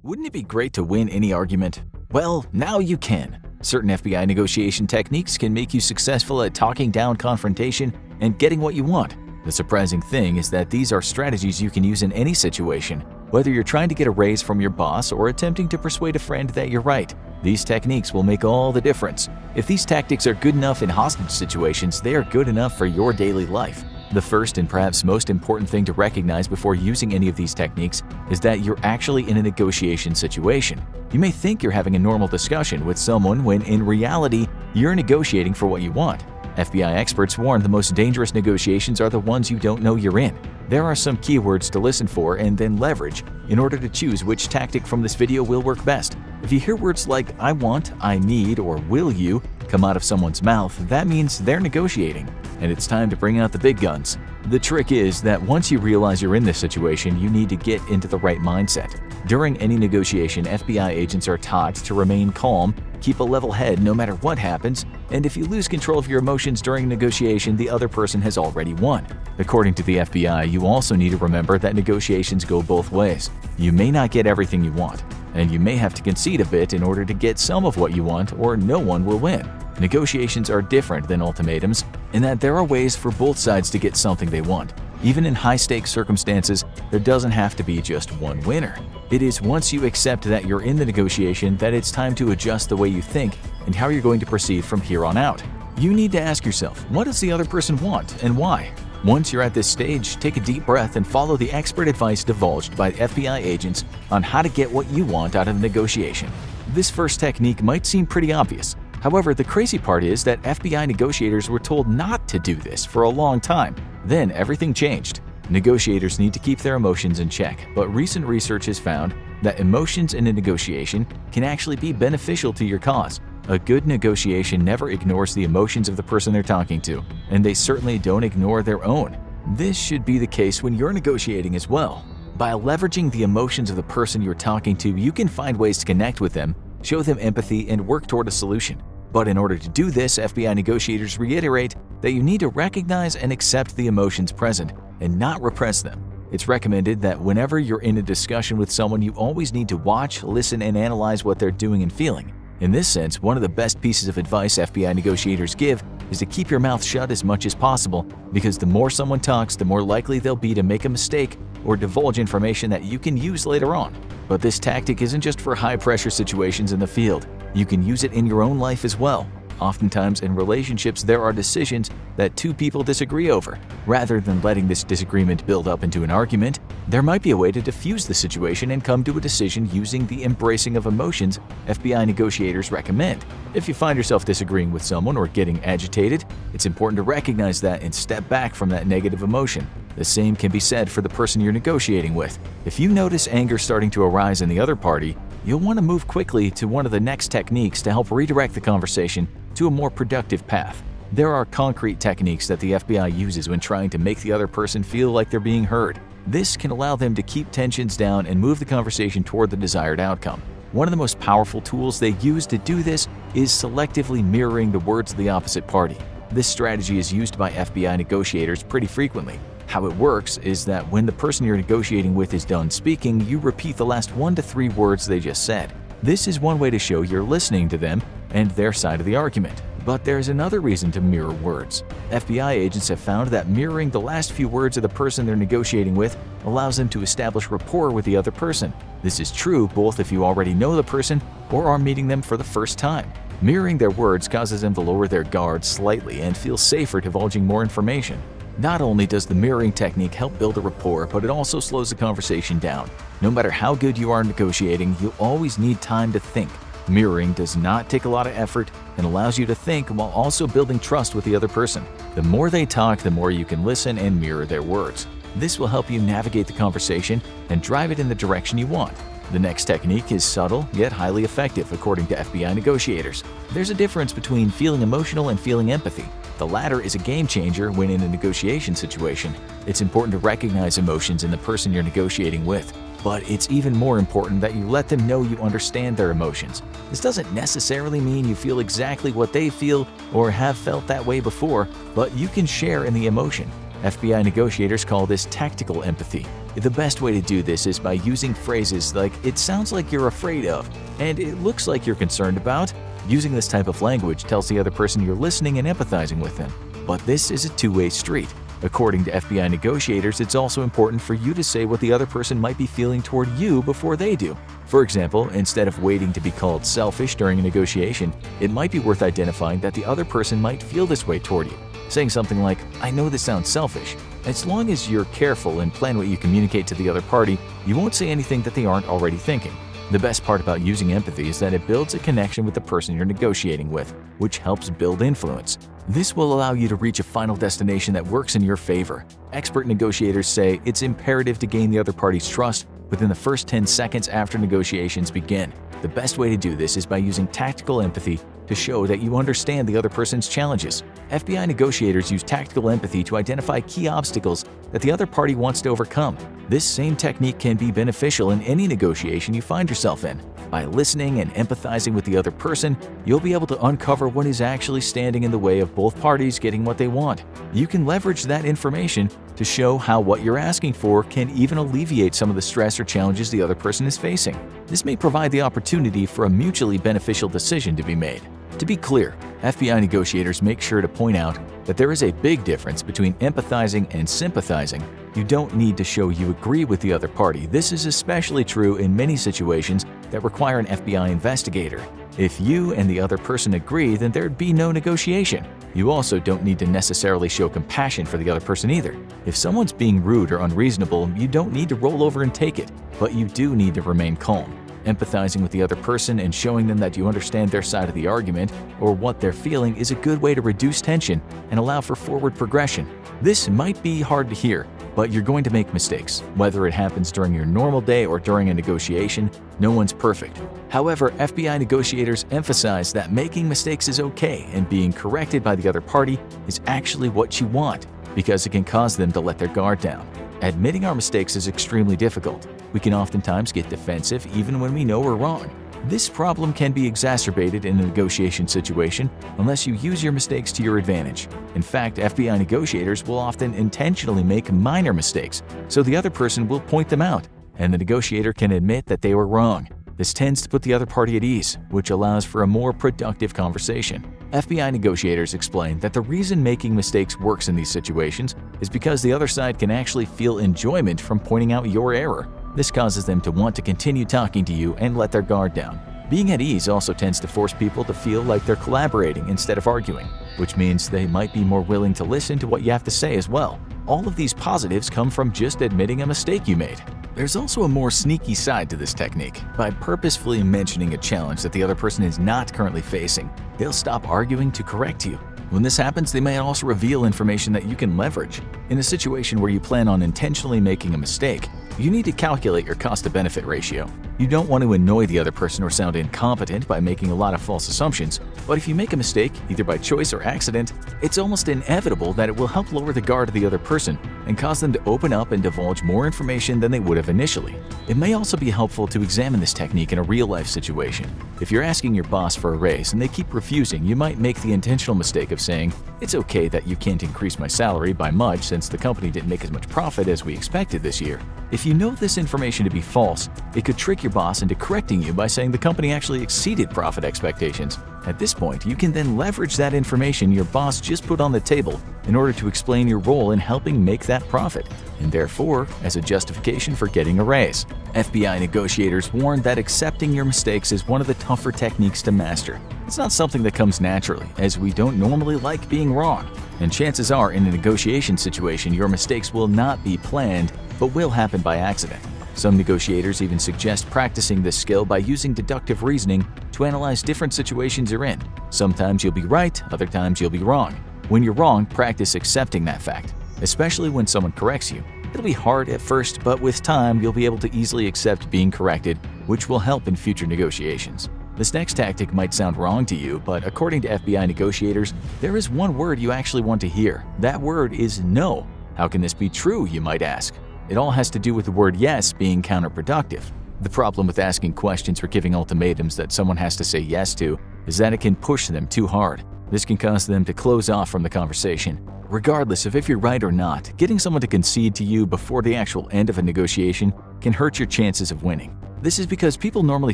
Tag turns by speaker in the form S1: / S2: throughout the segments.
S1: Wouldn't it be great to win any argument? Well, now you can. Certain FBI negotiation techniques can make you successful at talking down confrontation and getting what you want. The surprising thing is that these are strategies you can use in any situation, whether you're trying to get a raise from your boss or attempting to persuade a friend that you're right. These techniques will make all the difference. If these tactics are good enough in hostage situations, they are good enough for your daily life. The first and perhaps most important thing to recognize before using any of these techniques is that you're actually in a negotiation situation. You may think you're having a normal discussion with someone when in reality, you're negotiating for what you want. FBI experts warn the most dangerous negotiations are the ones you don't know you're in. There are some keywords to listen for and then leverage in order to choose which tactic from this video will work best. If you hear words like "I want," "I need," or "will you" come out of someone's mouth, that means they're negotiating, and it's time to bring out the big guns. The trick is that once you realize you're in this situation, you need to get into the right mindset. During any negotiation, FBI agents are taught to remain calm, keep a level head no matter what happens, and if you lose control of your emotions during negotiation, the other person has already won. According to the FBI, you also need to remember that negotiations go both ways. You may not get everything you want, and you may have to concede a bit in order to get some of what you want, or no one will win. Negotiations are different than ultimatums in that there are ways for both sides to get something they want. Even in high-stakes circumstances, there doesn't have to be just one winner. It is once you accept that you're in the negotiation that it's time to adjust the way you think and how you're going to proceed from here on out. You need to ask yourself, what does the other person want and why? Once you're at this stage, take a deep breath and follow the expert advice divulged by FBI agents on how to get what you want out of a negotiation. This first technique might seem pretty obvious. However, the crazy part is that FBI negotiators were told not to do this for a long time. Then everything changed. Negotiators need to keep their emotions in check, but recent research has found that emotions in a negotiation can actually be beneficial to your cause. A good negotiation never ignores the emotions of the person they're talking to, and they certainly don't ignore their own. This should be the case when you're negotiating as well. By leveraging the emotions of the person you're talking to, you can find ways to connect with them, show them empathy, and work toward a solution. But in order to do this, FBI negotiators reiterate that you need to recognize and accept the emotions present and not repress them. It's recommended that whenever you're in a discussion with someone, you always need to watch, listen, and analyze what they're doing and feeling. In this sense, one of the best pieces of advice FBI negotiators give is to keep your mouth shut as much as possible, because the more someone talks, the more likely they'll be to make a mistake or divulge information that you can use later on. But this tactic isn't just for high-pressure situations in the field. You can use it in your own life as well. Oftentimes in relationships, there are decisions that two people disagree over. Rather than letting this disagreement build up into an argument, there might be a way to diffuse the situation and come to a decision using the embracing of emotions FBI negotiators recommend. If you find yourself disagreeing with someone or getting agitated, it's important to recognize that and step back from that negative emotion. The same can be said for the person you're negotiating with. If you notice anger starting to arise in the other party, you'll want to move quickly to one of the next techniques to help redirect the conversation to a more productive path. There are concrete techniques that the FBI uses when trying to make the other person feel like they're being heard. This can allow them to keep tensions down and move the conversation toward the desired outcome. One of the most powerful tools they use to do this is selectively mirroring the words of the opposite party. This strategy is used by FBI negotiators pretty frequently. How it works is that when the person you're negotiating with is done speaking, you repeat the last 1 to 3 words they just said. This is one way to show you're listening to them and their side of the argument. But there's another reason to mirror words. FBI agents have found that mirroring the last few words of the person they're negotiating with allows them to establish rapport with the other person. This is true both if you already know the person or are meeting them for the first time. Mirroring their words causes them to lower their guard slightly and feel safer divulging more information. Not only does the mirroring technique help build a rapport, but it also slows the conversation down. No matter how good you are negotiating, you'll always need time to think. Mirroring does not take a lot of effort and allows you to think while also building trust with the other person. The more they talk, the more you can listen and mirror their words. This will help you navigate the conversation and drive it in the direction you want. The next technique is subtle yet highly effective, according to FBI negotiators. There's a difference between feeling emotional and feeling empathy. The latter is a game changer when in a negotiation situation. It's important to recognize emotions in the person you're negotiating with, but it's even more important that you let them know you understand their emotions. This doesn't necessarily mean you feel exactly what they feel or have felt that way before, but you can share in the emotion. FBI negotiators call this tactical empathy. The best way to do this is by using phrases like "it sounds like you're afraid of" and "it looks like you're concerned about." Using this type of language tells the other person you're listening and empathizing with them. But this is a two-way street. According to FBI negotiators, it's also important for you to say what the other person might be feeling toward you before they do. For example, instead of waiting to be called selfish during a negotiation, it might be worth identifying that the other person might feel this way toward you. Saying something like, "I know this sounds selfish." As long as you're careful and plan what you communicate to the other party, you won't say anything that they aren't already thinking. The best part about using empathy is that it builds a connection with the person you're negotiating with, which helps build influence. This will allow you to reach a final destination that works in your favor. Expert negotiators say it's imperative to gain the other party's trust within the first 10 seconds after negotiations begin. The best way to do this is by using tactical empathy to show that you understand the other person's challenges. FBI negotiators use tactical empathy to identify key obstacles that the other party wants to overcome. This same technique can be beneficial in any negotiation you find yourself in. By listening and empathizing with the other person, you'll be able to uncover what is actually standing in the way of both parties getting what they want. You can leverage that information to show how what you're asking for can even alleviate some of the stress or challenges the other person is facing. This may provide the opportunity for a mutually beneficial decision to be made. To be clear, FBI negotiators make sure to point out that there is a big difference between empathizing and sympathizing. You don't need to show you agree with the other party. This is especially true in many situations that require an FBI investigator. If you and the other person agree, then there'd be no negotiation. You also don't need to necessarily show compassion for the other person either. If someone's being rude or unreasonable, you don't need to roll over and take it, but you do need to remain calm. Empathizing with the other person and showing them that you understand their side of the argument or what they're feeling is a good way to reduce tension and allow for forward progression. This might be hard to hear, but you're going to make mistakes. Whether it happens during your normal day or during a negotiation, no one's perfect. However, FBI negotiators emphasize that making mistakes is okay and being corrected by the other party is actually what you want because it can cause them to let their guard down. Admitting our mistakes is extremely difficult. We can oftentimes get defensive even when we know we're wrong. This problem can be exacerbated in a negotiation situation unless you use your mistakes to your advantage. In fact, FBI negotiators will often intentionally make minor mistakes, so the other person will point them out, and the negotiator can admit that they were wrong. This tends to put the other party at ease, which allows for a more productive conversation. FBI negotiators explain that the reason making mistakes works in these situations is because the other side can actually feel enjoyment from pointing out your error. This causes them to want to continue talking to you and let their guard down. Being at ease also tends to force people to feel like they're collaborating instead of arguing, which means they might be more willing to listen to what you have to say as well. All of these positives come from just admitting a mistake you made. There's also a more sneaky side to this technique. By purposefully mentioning a challenge that the other person is not currently facing, they'll stop arguing to correct you. When this happens, they may also reveal information that you can leverage. In a situation where you plan on intentionally making a mistake, you need to calculate your cost-to-benefit ratio. You don't want to annoy the other person or sound incompetent by making a lot of false assumptions, but if you make a mistake, either by choice or accident, it's almost inevitable that it will help lower the guard of the other person and cause them to open up and divulge more information than they would have initially. It may also be helpful to examine this technique in a real-life situation. If you're asking your boss for a raise and they keep refusing, you might make the intentional mistake of saying, "It's okay that you can't increase my salary by much since the company didn't make as much profit as we expected this year." If you know this information to be false, it could trick your boss into correcting you by saying the company actually exceeded profit expectations. At this point, you can then leverage that information your boss just put on the table in order to explain your role in helping make that profit, and therefore as a justification for getting a raise. FBI negotiators warn that accepting your mistakes is one of the tougher techniques to master. It's not something that comes naturally, as we don't normally like being wrong. And chances are, in a negotiation situation, your mistakes will not be planned, but will happen by accident. Some negotiators even suggest practicing this skill by using deductive reasoning to analyze different situations you're in. Sometimes you'll be right, other times you'll be wrong. When you're wrong, practice accepting that fact, especially when someone corrects you. It'll be hard at first, but with time, you'll be able to easily accept being corrected, which will help in future negotiations. This next tactic might sound wrong to you, but according to FBI negotiators, there is one word you actually want to hear. That word is no. How can this be true, you might ask? It all has to do with the word yes being counterproductive. The problem with asking questions or giving ultimatums that someone has to say yes to is that it can push them too hard. This can cause them to close off from the conversation. Regardless of if you're right or not, getting someone to concede to you before the actual end of a negotiation can hurt your chances of winning. This is because people normally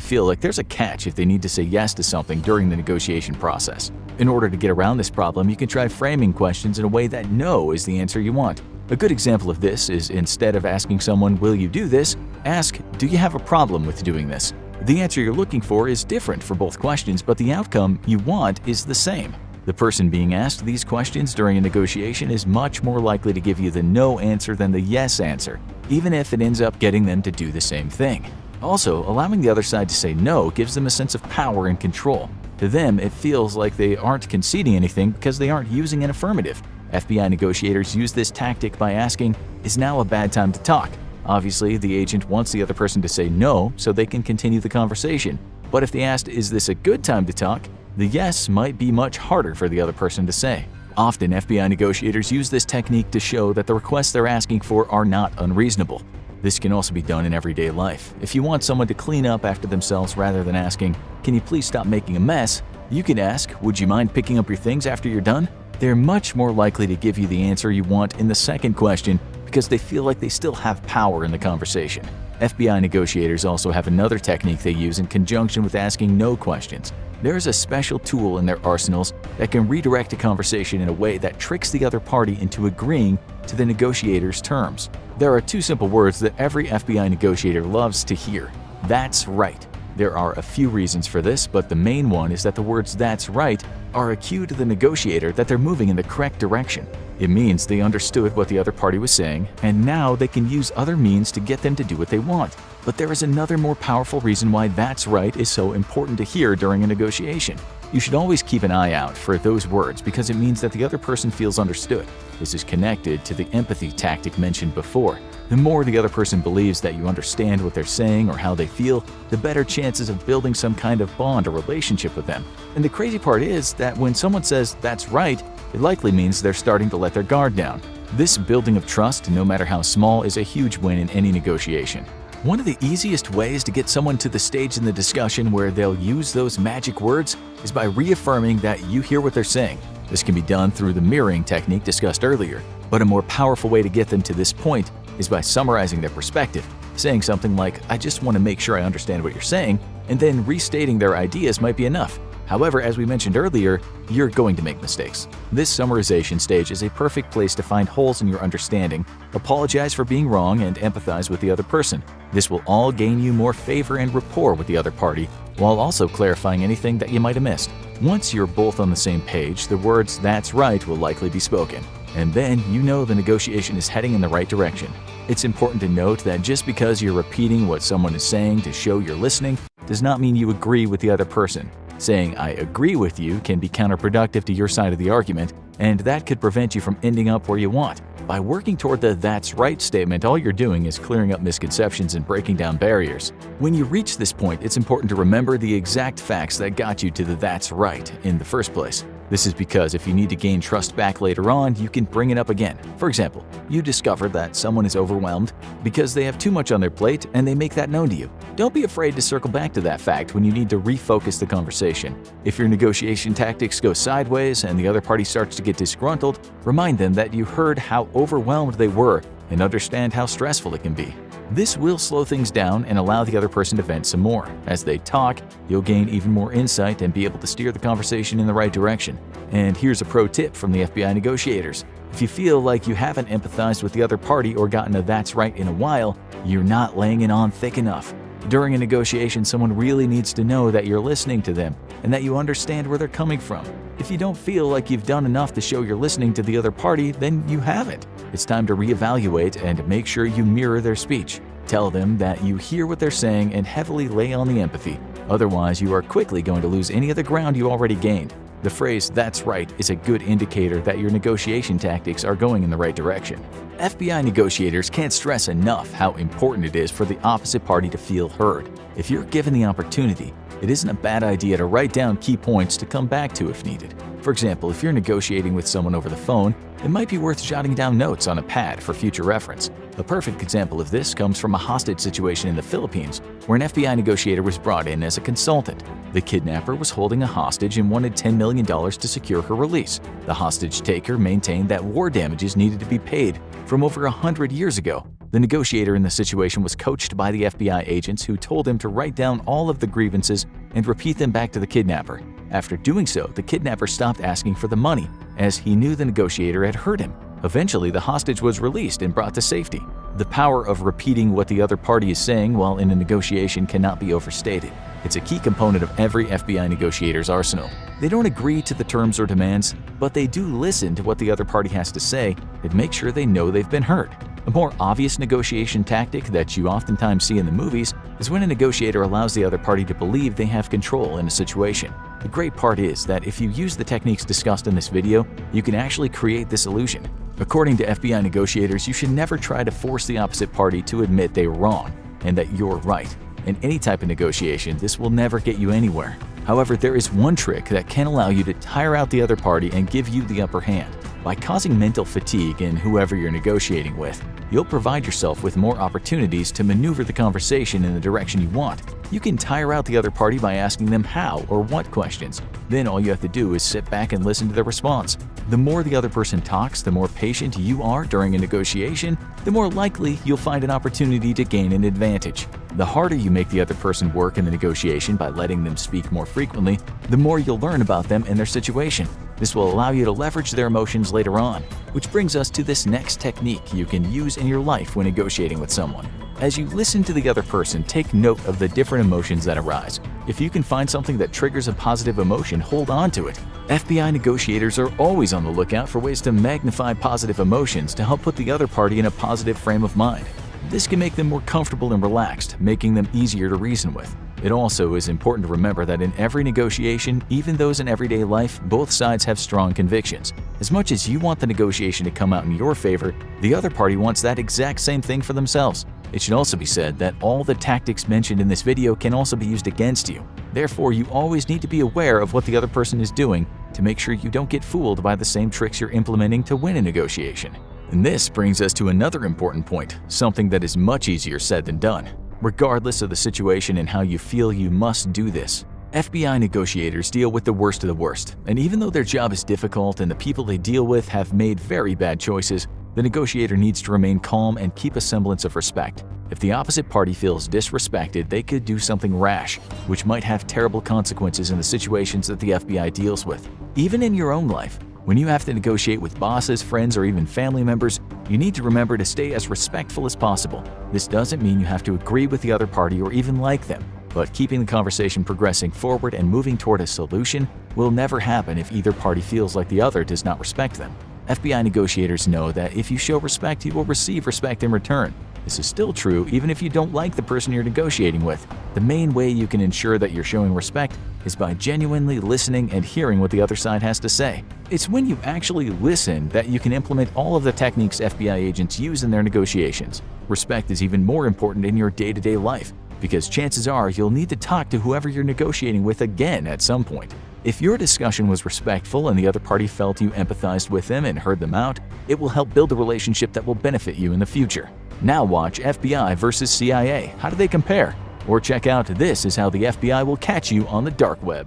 S1: feel like there's a catch if they need to say yes to something during the negotiation process. In order to get around this problem, you can try framing questions in a way that no is the answer you want. A good example of this is, instead of asking someone, "Will you do this?" ask, "Do you have a problem with doing this?" The answer you're looking for is different for both questions, but the outcome you want is the same. The person being asked these questions during a negotiation is much more likely to give you the no answer than the yes answer, even if it ends up getting them to do the same thing. Also, allowing the other side to say no gives them a sense of power and control. To them, it feels like they aren't conceding anything because they aren't using an affirmative. FBI negotiators use this tactic by asking, "Is now a bad time to talk?" Obviously, the agent wants the other person to say no so they can continue the conversation. But if they asked, "Is this a good time to talk?" the yes might be much harder for the other person to say. Often, FBI negotiators use this technique to show that the requests they're asking for are not unreasonable. This can also be done in everyday life. If you want someone to clean up after themselves rather than asking, "Can you please stop making a mess?" you can ask, "Would you mind picking up your things after you're done?" They're much more likely to give you the answer you want in the second question because they feel like they still have power in the conversation. FBI negotiators also have another technique they use in conjunction with asking no questions. There is a special tool in their arsenals that can redirect a conversation in a way that tricks the other party into agreeing to the negotiator's terms. There are two simple words that every FBI negotiator loves to hear: "That's right." There are a few reasons for this, but the main one is that the words "that's right" are a cue to the negotiator that they're moving in the correct direction. It means they understood what the other party was saying, and now they can use other means to get them to do what they want. But there is another more powerful reason why "that's right" is so important to hear during a negotiation. You should always keep an eye out for those words because it means that the other person feels understood. This is connected to the empathy tactic mentioned before. The more the other person believes that you understand what they're saying or how they feel, the better chances of building some kind of bond or relationship with them. And the crazy part is that when someone says "that's right," it likely means they're starting to let their guard down. This building of trust, no matter how small, is a huge win in any negotiation. One of the easiest ways to get someone to the stage in the discussion where they'll use those magic words is by reaffirming that you hear what they're saying. This can be done through the mirroring technique discussed earlier, but a more powerful way to get them to this point is by summarizing their perspective, saying something like, "I just want to make sure I understand what you're saying," and then restating their ideas might be enough. However, as we mentioned earlier, you're going to make mistakes. This summarization stage is a perfect place to find holes in your understanding, apologize for being wrong, and empathize with the other person. This will all gain you more favor and rapport with the other party, while also clarifying anything that you might have missed. Once you're both on the same page, the words "that's right" will likely be spoken. And then you know the negotiation is heading in the right direction. It's important to note that just because you're repeating what someone is saying to show you're listening does not mean you agree with the other person. Saying "I agree with you" can be counterproductive to your side of the argument, and that could prevent you from ending up where you want. By working toward the "that's right" statement, all you're doing is clearing up misconceptions and breaking down barriers. When you reach this point, it's important to remember the exact facts that got you to the "that's right" in the first place. This is because if you need to gain trust back later on, you can bring it up again. For example, you discover that someone is overwhelmed because they have too much on their plate and they make that known to you. Don't be afraid to circle back to that fact when you need to refocus the conversation. If your negotiation tactics go sideways and the other party starts to get disgruntled, remind them that you heard how overwhelmed they were and understand how stressful it can be. This will slow things down and allow the other person to vent some more. As they talk, you'll gain even more insight and be able to steer the conversation in the right direction. And here's a pro tip from the FBI negotiators. If you feel like you haven't empathized with the other party or gotten a "that's right" in a while, you're not laying it on thick enough. During a negotiation, someone really needs to know that you're listening to them and that you understand where they're coming from. If you don't feel like you've done enough to show you're listening to the other party, then you haven't. It's time to reevaluate and make sure you mirror their speech. Tell them that you hear what they're saying and heavily lay on the empathy. Otherwise, you are quickly going to lose any of the ground you already gained. The phrase "that's right" is a good indicator that your negotiation tactics are going in the right direction. FBI negotiators can't stress enough how important it is for the opposite party to feel heard. If you're given the opportunity, it isn't a bad idea to write down key points to come back to if needed. For example, if you're negotiating with someone over the phone, it might be worth jotting down notes on a pad for future reference. A perfect example of this comes from a hostage situation in the Philippines, where an FBI negotiator was brought in as a consultant. The kidnapper was holding a hostage and wanted $10 million to secure her release. The hostage taker maintained that war damages needed to be paid from over 100 years ago. The negotiator in the situation was coached by the FBI agents who told him to write down all of the grievances and repeat them back to the kidnapper. After doing so, the kidnapper stopped asking for the money, as he knew the negotiator had hurt him. Eventually, the hostage was released and brought to safety. The power of repeating what the other party is saying while in a negotiation cannot be overstated. It's a key component of every FBI negotiator's arsenal. They don't agree to the terms or demands, but they do listen to what the other party has to say and make sure they know they've been heard. A more obvious negotiation tactic that you oftentimes see in the movies is when a negotiator allows the other party to believe they have control in a situation. The great part is that if you use the techniques discussed in this video, you can actually create this illusion. According to FBI negotiators, you should never try to force the opposite party to admit they were wrong and that you're right. In any type of negotiation, this will never get you anywhere. However, there is one trick that can allow you to tire out the other party and give you the upper hand. By causing mental fatigue in whoever you're negotiating with, you'll provide yourself with more opportunities to maneuver the conversation in the direction you want. You can tire out the other party by asking them how or what questions. Then all you have to do is sit back and listen to their response. The more the other person talks, the more patient you are during a negotiation, the more likely you'll find an opportunity to gain an advantage. The harder you make the other person work in the negotiation by letting them speak more frequently, the more you'll learn about them and their situation. This will allow you to leverage their emotions later on, which brings us to this next technique you can use in your life when negotiating with someone. As you listen to the other person, take note of the different emotions that arise. If you can find something that triggers a positive emotion, hold on to it. FBI negotiators are always on the lookout for ways to magnify positive emotions to help put the other party in a positive frame of mind. This can make them more comfortable and relaxed, making them easier to reason with. It also is important to remember that in every negotiation, even those in everyday life, both sides have strong convictions. As much as you want the negotiation to come out in your favor, the other party wants that exact same thing for themselves. It should also be said that all the tactics mentioned in this video can also be used against you. Therefore, you always need to be aware of what the other person is doing to make sure you don't get fooled by the same tricks you're implementing to win a negotiation. And this brings us to another important point, something that is much easier said than done. Regardless of the situation and how you feel, you must do this. FBI negotiators deal with the worst of the worst, and even though their job is difficult and the people they deal with have made very bad choices, the negotiator needs to remain calm and keep a semblance of respect. If the opposite party feels disrespected, they could do something rash, which might have terrible consequences in the situations that the FBI deals with. Even in your own life, when you have to negotiate with bosses, friends, or even family members, you need to remember to stay as respectful as possible. This doesn't mean you have to agree with the other party or even like them, but keeping the conversation progressing forward and moving toward a solution will never happen if either party feels like the other does not respect them. FBI negotiators know that if you show respect, you will receive respect in return. This is still true even if you don't like the person you're negotiating with. The main way you can ensure that you're showing respect is by genuinely listening and hearing what the other side has to say. It's when you actually listen that you can implement all of the techniques FBI agents use in their negotiations. Respect is even more important in your day-to-day life, because chances are you'll need to talk to whoever you're negotiating with again at some point. If your discussion was respectful and the other party felt you empathized with them and heard them out, it will help build a relationship that will benefit you in the future. Now watch FBI versus CIA. How do they compare? Or check out This Is How the FBI Will Catch You on the Dark Web.